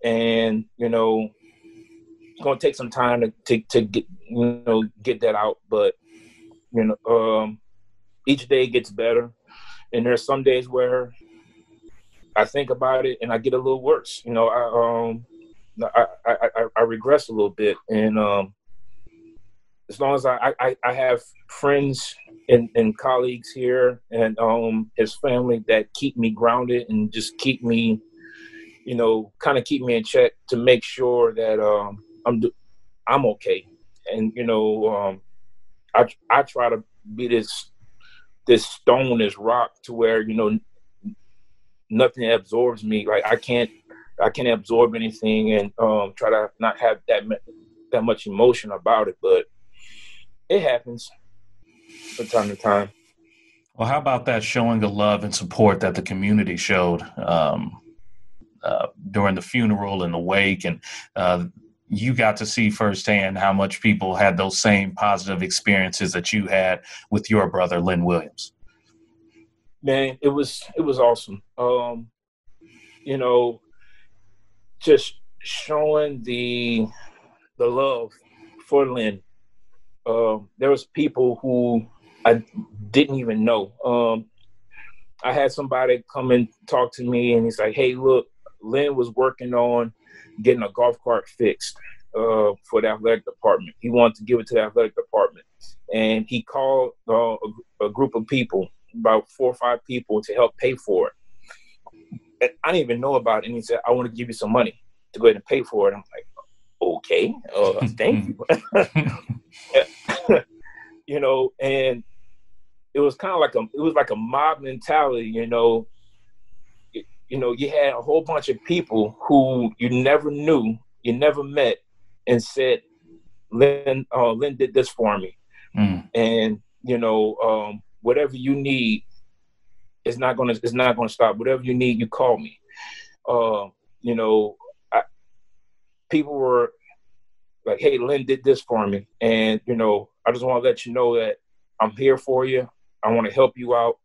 S2: and it's gonna take some time to get that out. But each day gets better, and there's some days where I think about it and I get a little worse. I regress a little bit, and as long as I have friends and colleagues here, and his family, that keep me grounded and just keep me, kind of keep me in check, to make sure that I'm okay. And I try to be this stone, this rock, to where nothing absorbs me. Like I can't absorb anything, and try to not have that much emotion about it. But it happens from time to time.
S1: Well, how about that showing of love and support that the community showed during the funeral and the wake, and you got to see firsthand how much people had those same positive experiences that you had with your brother, Lynn Williams?
S2: Man, it was awesome. Just showing the love for Lynn. There was people who I didn't even know. I had somebody come and talk to me, and he's like, "Hey, look, Lynn was working on getting a golf cart fixed for the athletic department. He wanted to give it to the athletic department, and he called a group of people, about 4 or 5 people, to help pay for it. And I didn't even know about it, and he said, "I want to give you some money to go ahead and pay for it." I'm like, "Okay, thank you." And it was kind of like a mob mentality. You had a whole bunch of people who you never knew, you never met, and said, Lynn did this for me. And, whatever you need, it's not going to stop. Whatever you need, you call me. People were like, hey, Lynn did this for me. And, I just want to let you know that I'm here for you. I want to help you out.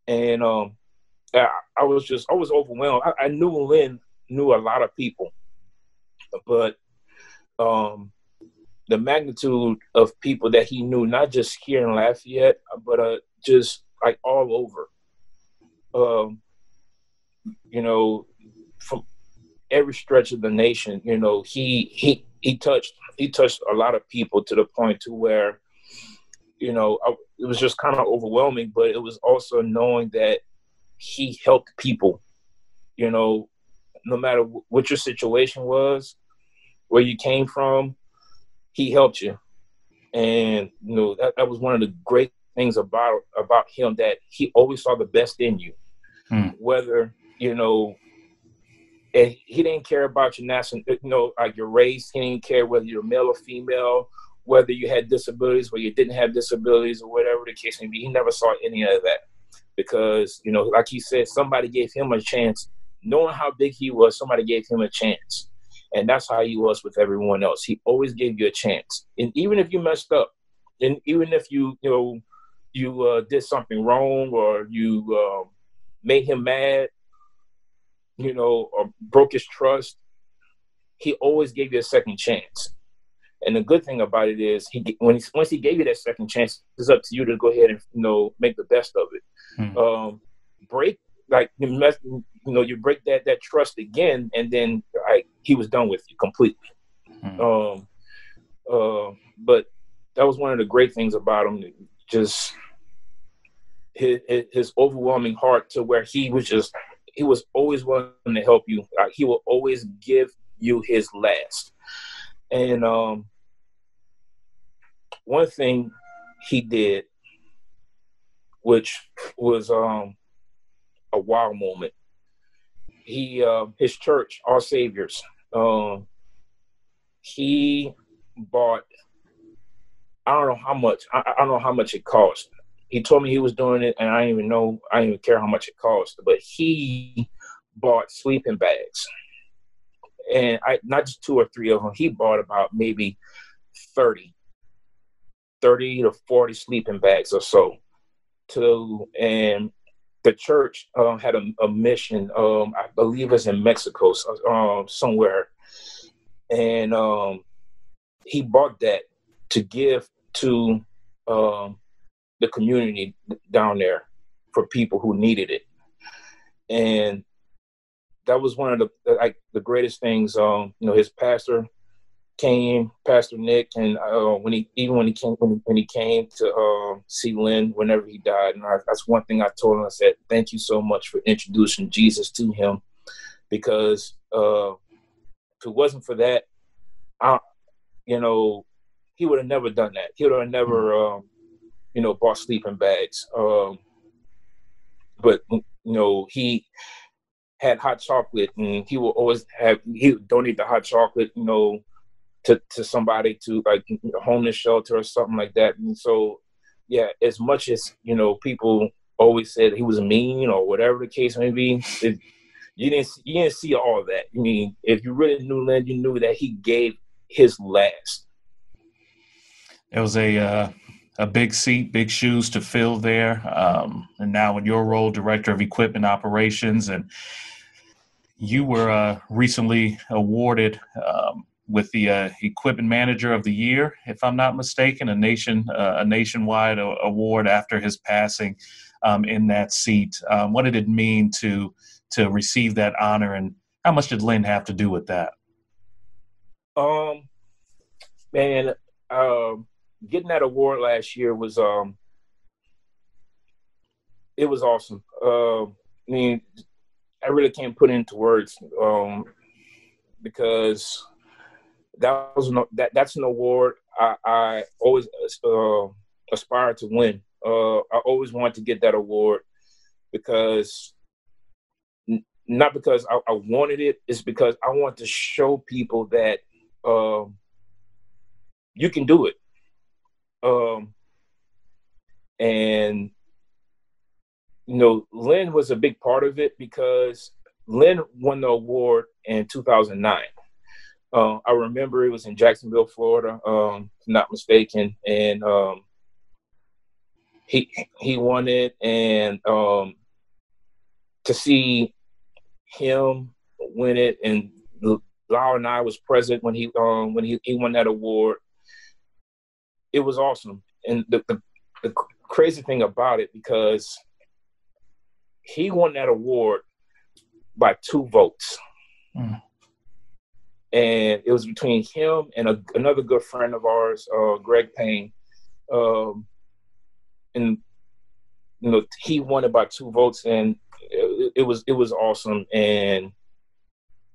S2: And I was overwhelmed. I knew Lynn knew a lot of people, but the magnitude of people that he knew, not just here in Lafayette, but just like all over, from every stretch of the nation, he touched a lot of people to the point to where, it was just kind of overwhelming, but it was also knowing that he helped people, no matter what your situation was, where you came from, he helped you. And, that was one of the great things about him, that he always saw the best in you, whether, and he didn't care about your national, like your race. He didn't care whether you're male or female, whether you had disabilities, whether you didn't have disabilities, or whatever the case may be. He never saw any of that because, like he said, somebody gave him a chance. Knowing how big he was, somebody gave him a chance. And that's how he was with everyone else. He always gave you a chance. And even if you messed up, and even if you did something wrong, or you made him mad, or broke his trust, he always gave you a second chance. And the good thing about it is, once he gave you that second chance, it's up to you to go ahead and make the best of it. You break that trust again, and then he was done with you completely. But that was one of the great things about him, just his overwhelming heart, to where he was always willing to help you. He will always give you his last. And one thing he did, which was a wow moment, his church, Our Saviors, he bought, I don't know how much. I don't know how much it cost. He told me he was doing it, and I didn't even care how much it cost. But he bought sleeping bags, and not just 2 or 3 of them. He bought about maybe 30 to 40 sleeping bags or so. And the church had a mission. I believe it's in Mexico, somewhere, and he bought that to give to the community down there for people who needed it. And that was one of the greatest things. His pastor came, Pastor Nick, and when he came to see Lynn whenever he died, and that's one thing I told him. I said, thank you so much for introducing Jesus to him, because if it wasn't for that, he would have never done that. He would have never bought sleeping bags. But he had hot chocolate, and he would donate the hot chocolate, to somebody, to like a homeless shelter or something like that. And so, yeah, as much as, people always said he was mean or whatever the case may be, you didn't see all of that. I mean, if you really knew Lynn, you knew that he gave his last.
S1: It was a big seat, big shoes to fill there. And now in your role, Director of Equipment Operations, and you were recently awarded with the Equipment Manager of the Year, if I'm not mistaken, a nationwide award after his passing in that seat. What did it mean to receive that honor, and how much did Lynn have to do with that?
S2: Getting that award last year was it was awesome. I really can't put it into words, because that's an award I always aspired to win. I always wanted to get that award, because not because I wanted it, it's because I want to show people that you can do it. And, Lynn was a big part of it because Lynn won the award in 2009. I remember it was in Jacksonville, Florida, if I'm not mistaken. And he won it. And to see him win it, and Lau and I was present when he won that award. It was awesome. And the crazy thing about it, because he won that award by 2 votes. Mm. And it was between him and another good friend of ours, Greg Payne. And he won it by 2 votes, and it was awesome. And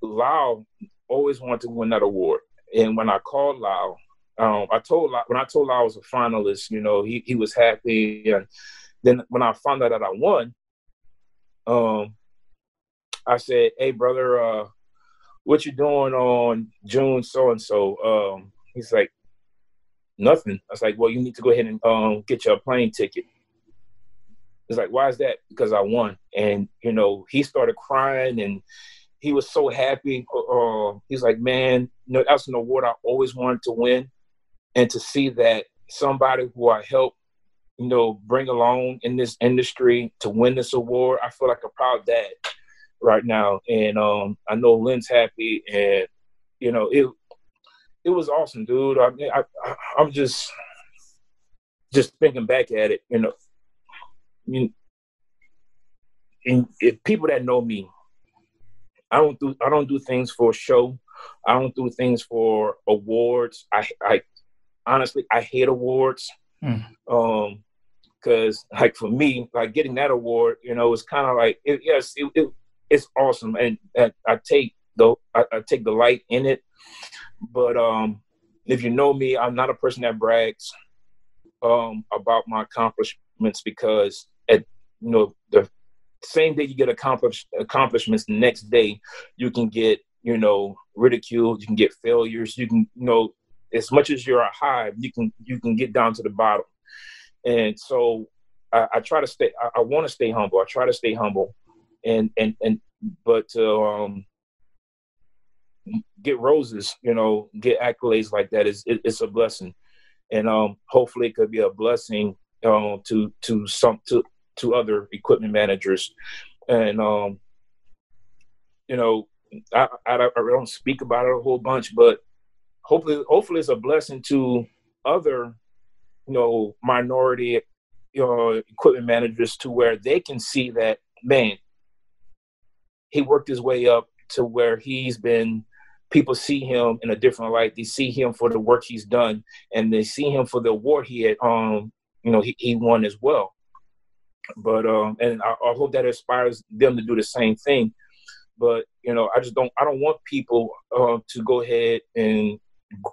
S2: Lau always wanted to win that award. And when I called Lau, when I told Lau I was a finalist, he was happy. And then when I found out that I won, I said, "Hey, brother, what you doing on June so-and-so?" He's like, "Nothing." I was like, "Well, you need to go ahead and get your plane ticket." He's like, "Why is that?" "Because I won." And, he started crying, and he was so happy. He's like, "Man, that's an award I always wanted to win. And to see that somebody who I helped, bring along in this industry to win this award, I feel like a proud dad right now." And I know Lynn's happy, and it was awesome, dude. I mean, I'm just thinking back at it, and if people that know me, I don't do things for show. I don't do things for awards. I honestly, I hate awards. Because like for me, like getting that award, it's kind of like it's awesome, and I take delight in it. But if you know me, I'm not a person that brags about my accomplishments, because at the same day you get accomplishments, the next day you can get ridiculed, you can get failures, you can as much as you're a high, you can get down to the bottom. And so I try to stay. I want to stay humble. I try to stay humble, but to get roses, get accolades like that it's a blessing, and hopefully it could be a blessing to other equipment managers, and I don't speak about it a whole bunch, but hopefully it's a blessing to other minority equipment managers, to where they can see that, man, he worked his way up to where people see him in a different light. They see him for the work he's done, and they see him for the award he had he won as well. But and I hope that inspires them to do the same thing. But I don't want people to go ahead and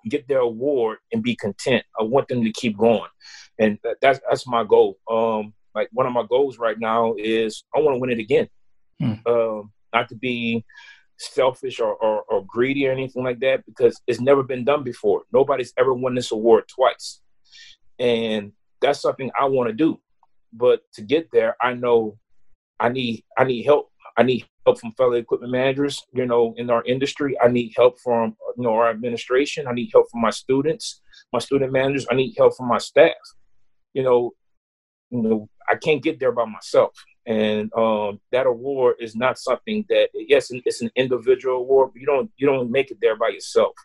S2: get their award and be content. I want them to keep going, and that's my goal. Like one of my goals right now is I want to win it again. Not to be selfish or greedy or anything like that, because it's never been done before. Nobody's ever won this award twice, and that's something I want to do. But to get there, I know I need help. I need help from fellow equipment managers, in our industry. I need help from, our administration. I need help from my students, my student managers. I need help from my staff. I can't get there by myself. And that award is not something that, yes, it's an individual award, but you don't make it there by yourself.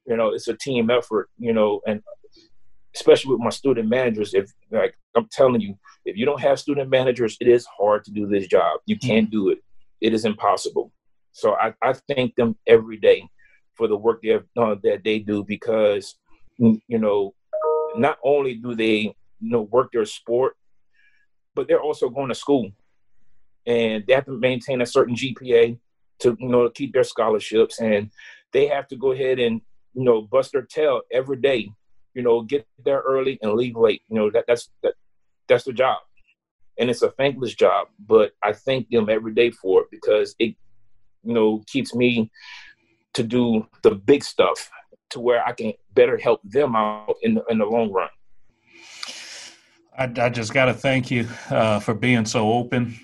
S2: It's a team effort, and especially with my student managers. If, like I'm telling you, if you don't have student managers, it is hard to do this job. You can't do it. It is impossible. So I thank them every day for the work that they do, because, not only do they, work their sport, but they're also going to school, and they have to maintain a certain GPA to, keep their scholarships. And they have to go ahead and, bust their tail every day, get there early and leave late. That's the job. And it's a thankless job, but I thank them every day for it, because it, keeps me to do the big stuff to where I can better help them out in the long run.
S1: I just got to thank you for being so open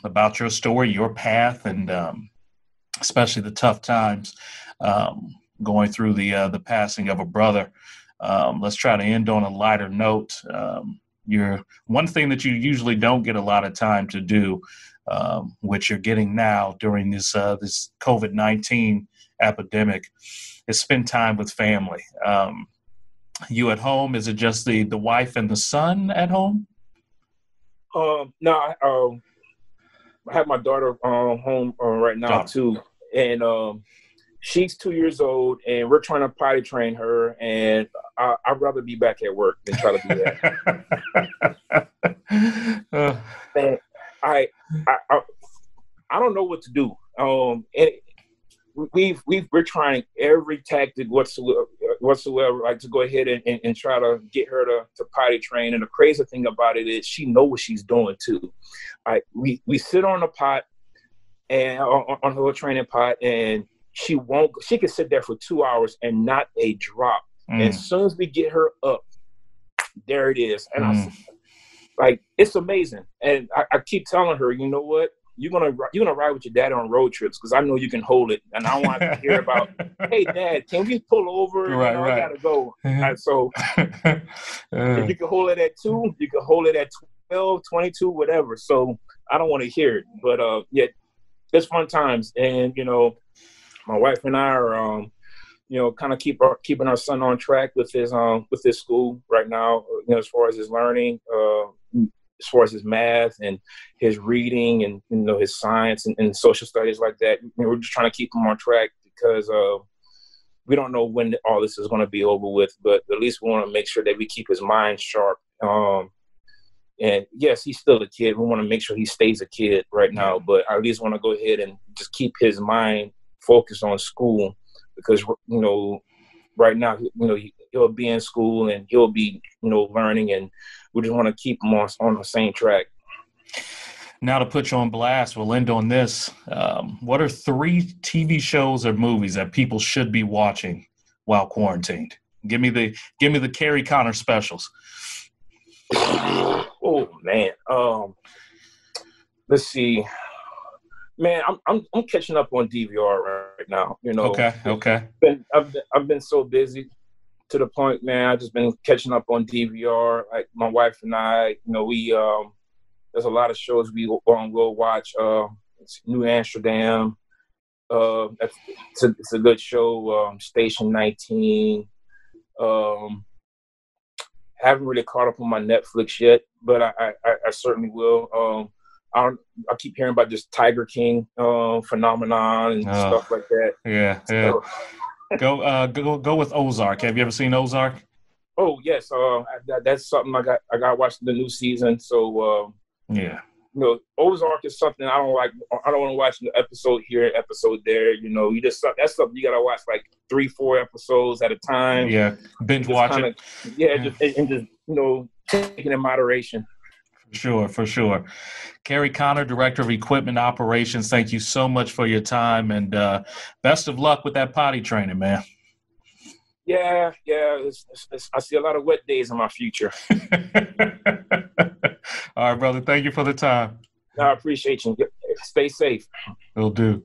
S1: about your story, your path, and especially the tough times going through the passing of a brother. Let's try to end on a lighter note. You're one thing that you usually don't get a lot of time to do, which you're getting now during this COVID-19 epidemic, is spend time with family. You at home? Is it just the wife and the son at home?
S2: No, I have my daughter home right now too, and she's 2 years old, and we're trying to potty train her, and I'd rather be back at work than try to do that. And I don't know what to do. And we're trying every tactic whatsoever, like to go ahead and try to get her to potty train. And the crazy thing about it is she knows what she's doing too. We sit on the pot and on her training pot, and she can sit there for 2 hours and not a drop. And as soon as we get her up, there it is. And it's amazing. And I keep telling her, you know what? You're gonna ride with your dad on road trips because I know you can hold it, and I want to hear about, hey, Dad, can we pull over?
S1: Right.
S2: I gotta go. So if you can hold it at 2, you can hold it at 12, 22, whatever. So I don't want to hear it, but yeah, it's fun times, and my wife and I are kind of keeping our son on track with his school right now, as far as his learning, as far as his math and his reading and his science and social studies like that. We're just trying to keep him on track because we don't know when all this is going to be over with, but at least we want to make sure that we keep his mind sharp. And yes, he's still a kid. We want to make sure he stays a kid right now, but I at least want to go ahead and just keep his mind focused on school because, right now, he'll be in school and he'll be, learning, and we just want to keep him on the same track.
S1: Now to put you on blast, we'll end on this. What are 3 TV shows or movies that people should be watching while quarantined? Give me the Kerry Connor specials.
S2: Oh man, let's see. Man, I'm catching up on DVR right now.
S1: Okay.
S2: I've been so busy to the point, man. I've just been catching up on DVR. Like my wife and I, we there's a lot of shows we will watch. New Amsterdam. It's a good show. Station 19. Haven't really caught up on my Netflix yet, but I certainly will. I keep hearing about this Tiger King phenomenon and stuff like that.
S1: Yeah.
S2: So,
S1: go with Ozark. Have you ever seen Ozark?
S2: Oh yes, that's something I got watching the new season. So
S1: yeah.
S2: Ozark is something I don't like. I don't want to watch an episode here, episode there. That's something you gotta watch like 3-4 episodes at a time.
S1: Yeah, binge watch it.
S2: Just taking in moderation.
S1: For sure. Kerry Connor, Director of Equipment Operations, thank you so much for your time, and best of luck with that potty training, man.
S2: Yeah. I see a lot of wet days in my future.
S1: All right, brother. Thank you for the time.
S2: I appreciate you. Stay safe.
S1: Will do.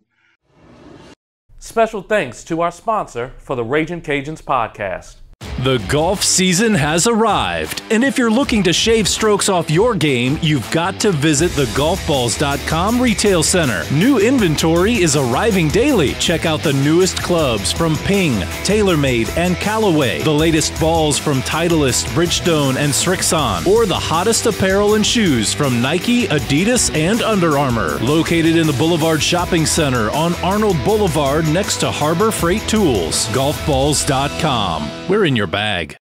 S3: Special thanks to our sponsor for the Ragin Cajuns podcast.
S4: The golf season has arrived, and if you're looking to shave strokes off your game, you've got to visit the golfballs.com retail center. New inventory is arriving daily. Check out the newest clubs from Ping, TaylorMade, and Callaway, the latest balls from Titleist, Bridgestone, and Srixon, or the hottest apparel and shoes from Nike, Adidas, and Under Armour. Located in the Boulevard Shopping Center on Arnold Boulevard next to Harbor Freight Tools. Golfballs.com. We're in your bag.